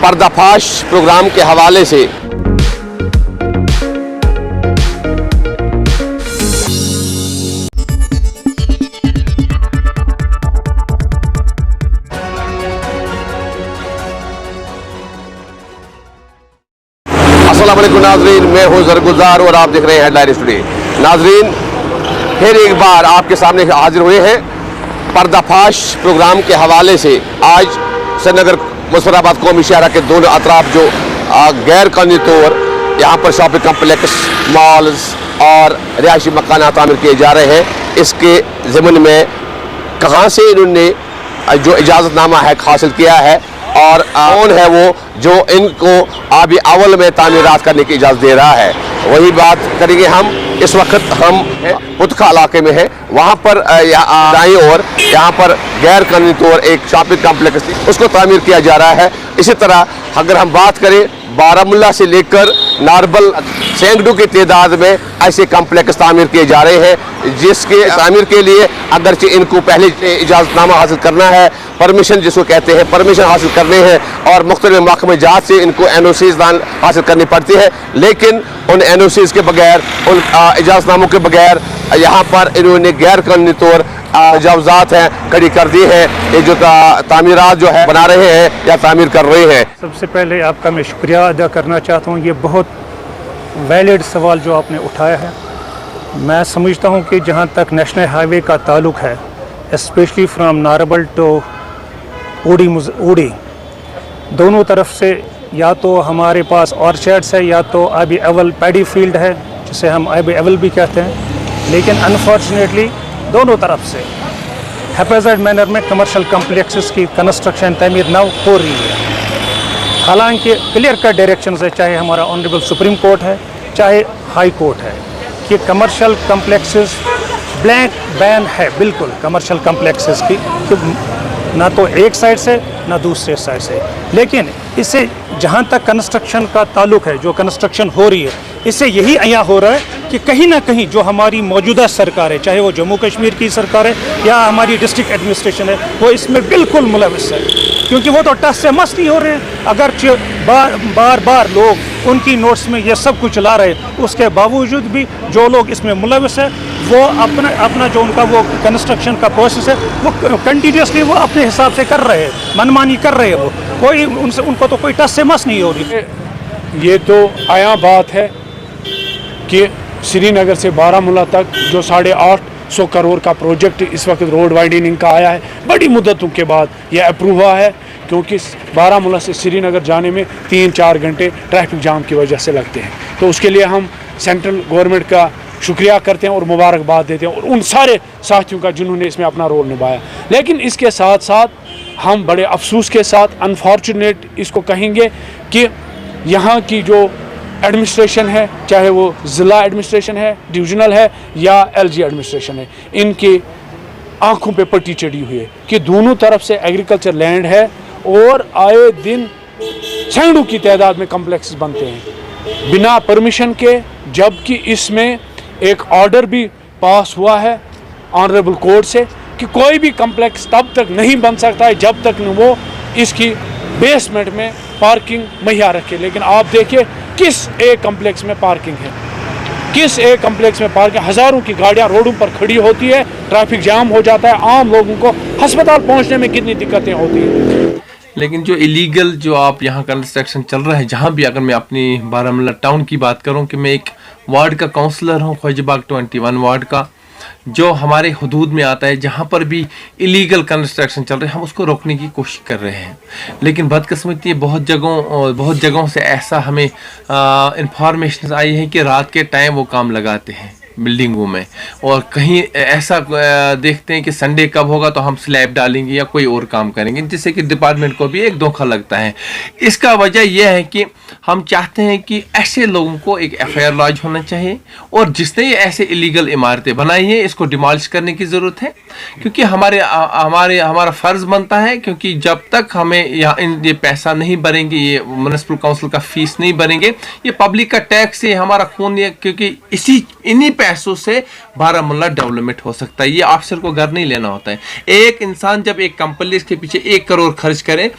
पर्दाफाश प्रोग्राम के हवाले से अस्सलाम वालेकुम नाजरीन, मैं हूं ज़रगुज़ार और आप देख रहे हैं हेडलाइंस टुडे। नाजरीन, फिर एक बार आपके सामने हाजिर हुए हैं पर्दाफाश प्रोग्राम के हवाले से। आज श्रीनगर मुज़फ़्फ़राबाद कौमी शहरा के दोनों अतराफ जो गैर कानूनी तौर यहाँ पर शॉपिंग कम्प्लेक्स, मॉल्स और रिहायशी मकानात तामीर किए जा रहे हैं, इसके ज़िम्न में कहाँ से इन्होंने जो इजाज़तनामा है हासिल किया है और कौन है वो जो इनको आबी अवल में तामीरात करने की इजाज़त दे रहा है, वही बात करेंगे हम। इस वक्त हम पुतखा इलाके में हैं, वहाँ पर दाईं ओर यहाँ पर गैर कानूनी तौर एक शॉपिंग कम्प्लेक्स थी, उसको तामीर किया जा रहा है। इसी तरह अगर हम बात करें बारामुल्ला से लेकर नारबल सैकड़ों की तादाद में ऐसे कम्प्लेक्स तामीर किए जा रहे हैं, जिसके तामीर के लिए अगरचे इनको पहले इजाज़तनामा हासिल करना है, परमिशन जिसको कहते हैं, परमिशन हासिल करने हैं और मुख्तलिफ महकमे जात से इनको NOCs हासिल करनी पड़ती है। लेकिन उन NOCs के बगैर, उन इजाज़तनामों के बगैर यहाँ पर इन्होंने गैर कानूनी तौर जावजात हैं खड़ी कर दी है। ये जो तामीरात जो है बना रहे हैं या तामीर कर रहे हैं। सबसे पहले आपका मैं शुक्रिया अदा करना चाहता हूँ। ये बहुत वैलिड सवाल जो आपने उठाया है। मैं समझता हूँ कि जहाँ तक नेशनल हाईवे का ताल्लुक है, स्पेशली फ्राम नारबल टू ऊड़ी, दोनों तरफ से या तो हमारे पास ऑर्चर्ड्स है या तो आबी अवल पैडी फील्ड है, जिसे हम आबी अवल भी कहते हैं। लेकिन अनफॉर्चुनेटली दोनों तरफ से हैप्पीज़ेड मैनर में कमर्शियल कम्प्लेक्सेस की कंस्ट्रक्शन तमीर नव हो रही है। हालांकि क्लियर कट डायरेक्शन है, चाहे हमारा ऑनरेबल सुप्रीम कोर्ट है, चाहे हाई कोर्ट है, कि कमर्शियल कम्प्लेक्सेस ब्लैंक बैन है बिल्कुल कमर्शियल कम्प्लेक्सेस की, ना तो एक साइड से ना दूसरे साइड से। लेकिन इससे जहाँ तक कंस्ट्रक्शन का ताल्लुक है, जो कंस्ट्रक्शन हो रही है, इससे यही अया हो रहा है कि कहीं ना कहीं जो हमारी मौजूदा सरकार है, चाहे वो जम्मू कश्मीर की सरकार है या हमारी डिस्ट्रिक्ट एडमिनिस्ट्रेशन है, वो इसमें बिल्कुल मुलविस है। क्योंकि वो तो टस से मस नहीं हो रहे हैं। अगर बार बार लोग उनकी नोट्स में ये सब कुछ ला रहे, उसके बावजूद भी जो लोग इसमें मुलविस है, वो अपना जो उनका वो कंस्ट्रक्शन का प्रोसेस है, वो कंटिन्यूसली वो अपने हिसाब से कर रहे हैं, मनमानी कर रहे हैं। वो कोई उनको तो कोई टस से मस नहीं हो रही। ये तो आया बात है कि श्रीनगर से बारामूला तक जो 850 करोड़ का प्रोजेक्ट इस वक्त रोड वाइडनिंग का आया है, बड़ी मुद्दतों के बाद यह अप्रूव हुआ है। क्योंकि बारामूला से श्रीनगर जाने में 3-4 घंटे ट्रैफिक जाम की वजह से लगते हैं। तो उसके लिए हम सेंट्रल गवर्नमेंट का शुक्रिया करते हैं और मुबारकबाद देते हैं और उन सारे साथियों का जिन्होंने इसमें अपना रोल निभाया। लेकिन इसके साथ साथ हम बड़े अफसोस के साथ अनफॉर्चुनेट इसको कहेंगे कि यहाँ की जो एडमिनिस्ट्रेशन है, चाहे वो ज़िला एडमिनिस्ट्रेशन है, डिवीज़नल है या LG एडमिनिस्ट्रेशन है, इनकी आंखों पे पट्टी चढ़ी हुई है कि दोनों तरफ से एग्रीकल्चर लैंड है और आए दिन सैकड़ों की तादाद में कम्प्लेक्स बनते हैं बिना परमिशन के। जबकि इसमें एक ऑर्डर भी पास हुआ है ऑनरेबल कोर्ट से कि कोई भी कम्प्लेक्स तब तक नहीं बन सकता है जब तक वो इसकी बेसमेंट में पार्किंग मुहैया रखे। लेकिन आप देखिए किस एक कम्प्लेक्स में पार्किंग है, किस एक कम्प्लेक्स में पार्किंग, हज़ारों की गाड़ियां रोडों पर खड़ी होती है, ट्रैफिक जाम हो जाता है, आम लोगों को अस्पताल पहुंचने में कितनी दिक्कतें होती हैं। लेकिन जो इलीगल जो आप यहाँ कंस्ट्रक्शन चल रहा है, जहाँ भी, अगर मैं अपनी बारामूला टाउन की बात करूँ कि मैं एक वार्ड का काउंसलर हूँ, ख्वाजाबाग 21 वार्ड का, जो हमारे हुदूद में आता है, जहाँ पर भी इलीगल कंस्ट्रक्शन चल रहे हैं हम उसको रोकने की कोशिश कर रहे हैं। लेकिन बदकिस्मती बहुत जगहों से ऐसा हमें इंफॉर्मेशन आई है कि रात के टाइम वो काम लगाते हैं बिल्डिंगों में, और कहीं ऐसा देखते हैं कि संडे कब होगा तो हम स्लैब डालेंगे या कोई और काम करेंगे, जिससे कि डिपार्टमेंट को भी एक धोखा लगता है। इसका वजह यह है कि हम चाहते हैं कि ऐसे लोगों को एक FIR लॉन्च होना चाहिए और जिसने ये ऐसे इलीगल इमारतें बनाई हैं इसको डिमॉलिश करने की ज़रूरत है, क्योंकि हमारा फ़र्ज़ बनता है। क्योंकि जब तक हमें ये पैसा नहीं भरेंगे, ये म्युनिसिपल काउंसिल का फ़ीस नहीं भरेंगे, ये पब्लिक का टैक्स है, हमारा खून है, क्योंकि इन्हीं पैसों से बारामूला डेवलपमेंट हो सकता है। ये ऑफिसर को घर नहीं लेना होता है। एक इंसान जब एक कंपनी के पीछे 1 करोड़ खर्च करे,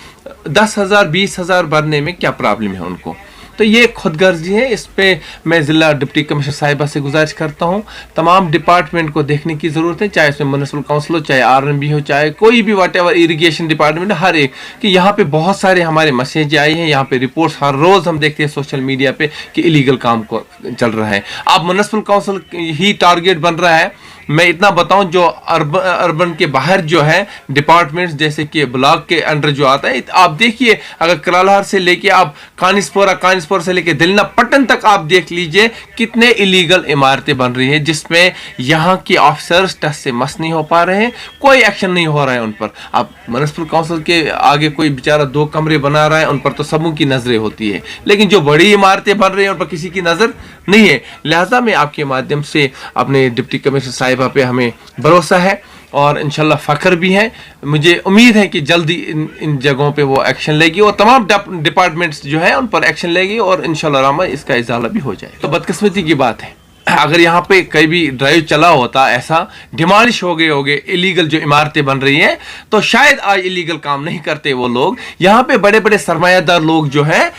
10,000 20,000 भरने में क्या प्रॉब्लम है उनको? तो ये खुदगर्जी है। इस पे मैं ज़िला डिप्टी कमिश्नर साहिबा से गुजारिश करता हूँ, तमाम डिपार्टमेंट को देखने की ज़रूरत है, चाहे उसमें म्युनिसिपल काउंसिल हो, चाहे RNB हो, चाहे कोई भी वट एवर इरीगेशन डिपार्टमेंट, हर एक, कि यहाँ पे बहुत सारे हमारे मैसेज आए हैं, यहाँ पे रिपोर्ट्स हर रोज़ हम देखते हैं सोशल मीडिया पे कि इलीगल काम को चल रहा है। अब म्युनिसिपल काउंसिल ही टारगेट बन रहा है। मैं इतना बताऊं, जो अर्बन के बाहर जो है डिपार्टमेंट्स, जैसे कि ब्लॉक के अंडर जो आता है, आप देखिए, अगर करालहर से लेके आप कानिसपुर से लेके दिलना पट्टन तक आप देख लीजिए कितने इलीगल इमारतें बन रही है, जिसमें यहाँ के ऑफिसर्स टस से मस नहीं हो पा रहे हैं, कोई एक्शन नहीं हो रहा है उन पर। अब म्युनिसिपल काउंसिल के आगे कोई बेचारा 2 कमरे बना रहा है, उन पर तो सबों की नजरें होती है, लेकिन जो बड़ी इमारतें बन रही हैं उन पर किसी की नजर नहीं है। लिहाजा मैं आपके माध्यम से अपने डिप्टी कमिश्नर साहिबा पे हमें भरोसा है और इंशाल्लाह फ़ख्र भी है, मुझे उम्मीद है कि जल्दी इन जगहों पे वो एक्शन लेगी और तमाम डिपार्टमेंट्स जो है उन पर एक्शन लेगी और इंशाल्लाह रहमान इसका इजाला भी हो जाए। तो बदकिस्मती की बात है, अगर यहाँ पे कहीं भी ड्राइव चला होता, ऐसा डिमॉलिश हो गए इलीगल जो इमारतें बन रही हैं, तो शायद आज इलीगल काम नहीं करते वो लोग। यहाँ पे बड़े बड़े सरमायादार लोग जो हैं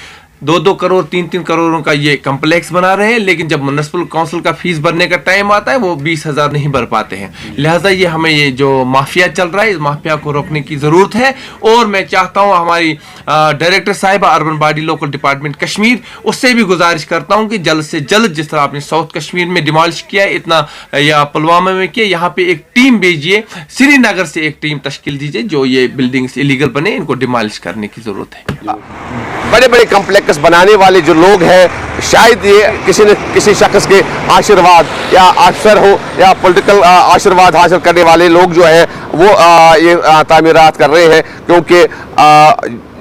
2-2 करोड़ 3-3 करोड़ों का ये कम्प्लेक्स बना रहे हैं, लेकिन जब म्युनिसिपल काउंसिल का फीस भरने का टाइम आता है वो 20,000 नहीं भर पाते हैं। लिहाजा ये हमें ये जो माफिया चल रहा है, इस माफिया को रोकने की ज़रूरत है। और मैं चाहता हूँ हमारी डायरेक्टर साहिबा urban body local department Kashmir, उससे भी गुजारिश करता हूँ कि जल्द से जल्द, जिस तरह आपने साउथ कश्मीर में डिमॉलिश किया इतना, या पुलवामा में किया, यहाँ पे एक टीम भेजिए, श्रीनगर से एक टीम तश्कील दीजिए, जो ये बिल्डिंग्स इलीगल बने इनको डिमॉलिश करने की ज़रूरत है। बड़े बड़े कम्प्लेक्स बनाने वाले जो लोग हैं, शायद ये किसी शख्स के आशीर्वाद या अफसर हो या पॉलिटिकल आशीर्वाद हासिल करने वाले लोग जो हैं वो ये तामीरात कर रहे हैं, क्योंकि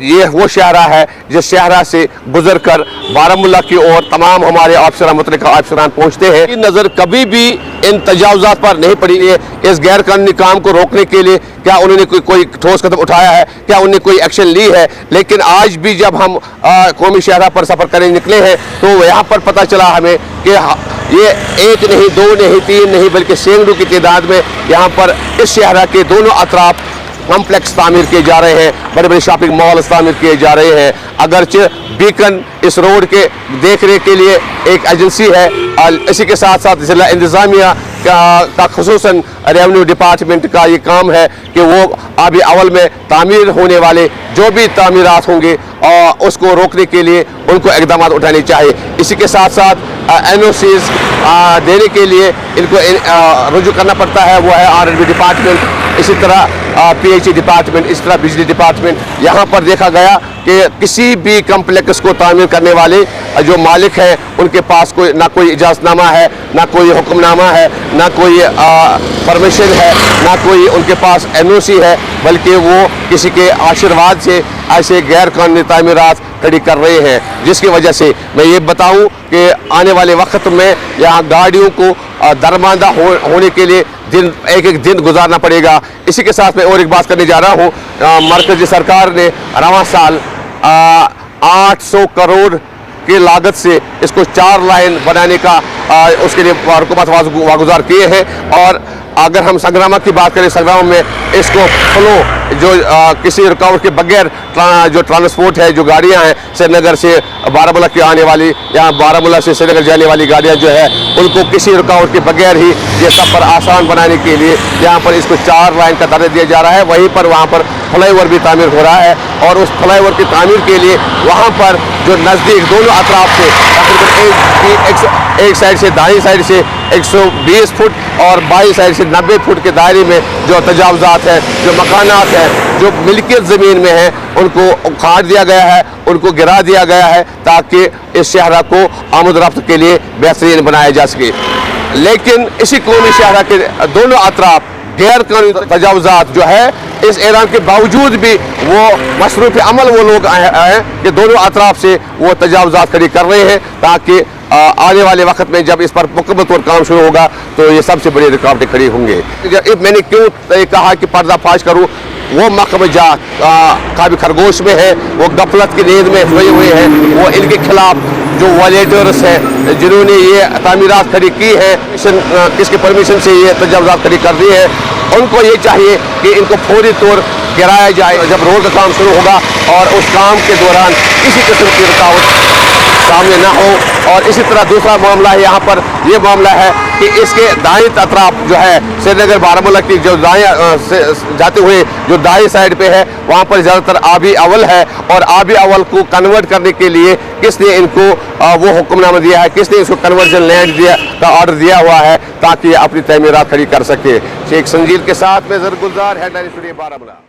ये वो शहरा है जिस शहरा से गुजर कर बारामूला की ओर तमाम हमारे अफसरान मुतल्लिक़ अफसरान पहुँचते हैं। ये नज़र कभी भी इन तजावुज़ात पर नहीं पड़ी है। इस गैर कानूनी काम को रोकने के लिए क्या उन्होंने कोई ठोस कदम उठाया है, क्या उन्होंने कोई एक्शन ली है? लेकिन आज भी जब हम कौमी शहरा पर सफ़र करने निकले हैं तो यहाँ पर पता चला हमें कि ये 1 नहीं 2 नहीं 3 नहीं बल्कि सैकड़ों की तादाद में यहाँ पर इस शहरा के दोनों अतराफ कॉम्प्लेक्स तामीर किए जा रहे हैं, बड़े बड़े शॉपिंग मॉल्स तामीर किए जा रहे हैं। अगरचे बीकन इस रोड के देख रेख के लिए एक एजेंसी है, इसी के साथ साथ ज़िला इंतज़ामिया का खुसूसन रेवेन्यू डिपार्टमेंट का ये काम है कि वो आबी अवल में तामीर होने वाले जो भी तामीरात होंगे उसको रोकने के लिए उनको इक़दाम उठाने चाहिए। इसी के साथ साथ NOCs देने के लिए इनको रुजू करना पड़ता है, वो है RNB डिपार्टमेंट, इसी तरह PHE डिपार्टमेंट, इस तरह बिजली डिपार्टमेंट। यहाँ पर देखा गया कि किसी भी कम्प्लेक्स को तामीर करने वाले जो मालिक हैं उनके पास ना कोई इजाज़तनामा है, ना कोई हुक्मनामा है, ना कोई परमिशन है, ना कोई उनके पास NOC है, बल्कि वो किसी के आशीर्वाद से ऐसे गैर कानूनी तामीरात खड़ी कर रहे हैं। जिसकी वजह से मैं ये बताऊं कि आने वाले वक्त में यहाँ गाड़ियों को दरमांदा होने के लिए एक दिन गुजारना पड़ेगा। इसी के साथ मैं और एक बात करने जा रहा हूँ, मरकज़ी सरकार ने रवां साल 800 करोड़ की लागत से इसको 4 लाइन बनाने का उसके लिए हुकूमत वागुजार किए हैं। और अगर हम संग्रामा की बात करें, संग्रामा में इसको फ्लो जो किसी रुकावट के बगैर जो ट्रांसपोर्ट है, जो गाड़ियां हैं श्रीनगर से बारामूला की आने वाली या बारामूला से श्रीनगर जाने वाली गाड़ियां जो है उनको किसी रुकावट के बगैर ही ये सफ़र आसान बनाने के लिए यहाँ पर इसको 4 लाइन का दर्जा दिया जा रहा है। वहीं पर वहाँ पर फ्लाईओवर भी तामीर हो रहा है और उस फ्लाईओवर की तामीर के लिए वहाँ पर जो नज़दीक दोनों अतराफ से तकरीबन एक साइड से दाईं साइड से 120 फुट और बाईं साइड से 90 फुट के दायरे में जो तजावुज़ात हैं, जो मकानात हैं, जो मिल्कियत ज़मीन में हैं, उनको उखाड़ दिया गया है, उनको गिरा दिया गया है ताकि इस शहरा को आमद रफ्त के लिए बेहतरीन बनाया जा सके। लेकिन इसी कौमी शहरा के दोनों अतराफ गैर कानूनी तजावुज़ात जो है, इस ऐलान के बावजूद भी वो मशरूफ़ अमल वो लोग हैं कि दोनों अतराफ से वो तजावुज़ात खड़ी कर रहे हैं ताकि आने वाले वक्त में जब इस पर मुकम्मल तौर काम शुरू होगा तो ये सबसे बड़ी रुकावटें खड़ी होंगी। मैंने क्यों कहा कि पर्दाफाश करूँ, वो महकमा जात काबी खरगोश में है, वो गफलत की नींद में सोए हुए हैं, वो इनके खिलाफ जो वॉलेंटियर्स हैं जिन्होंने ये तामीरात खड़ी की है, किसके परमिशन से ये तजावुज़ात खड़ी कर दी है, उनको ये चाहिए कि इनको फौरी तौर गिराया जाए जब रोड का काम शुरू होगा, और उस काम के दौरान किसी किस्म की रुकावट सामने ना हो। और इसी तरह दूसरा मामला है यहाँ पर, ये मामला है कि इसके दाएं अतराफ जो है श्रीनगर बारामूला की जो दाएं से जाते हुए जो दाएं साइड पे है, वहाँ पर ज़्यादातर आबी अवल है, और आबी अवल को कन्वर्ट करने के लिए किसने इनको वो हुक्मनामा दिया है, किसने इसको कन्वर्जन लैंड दिया का ऑर्डर दिया हुआ है ताकि ये अपनी तमीरात खड़ी कर सके। शेख संजील के साथ में ज़रगुजार, हेडलाइन स्टूडियो बारामूला।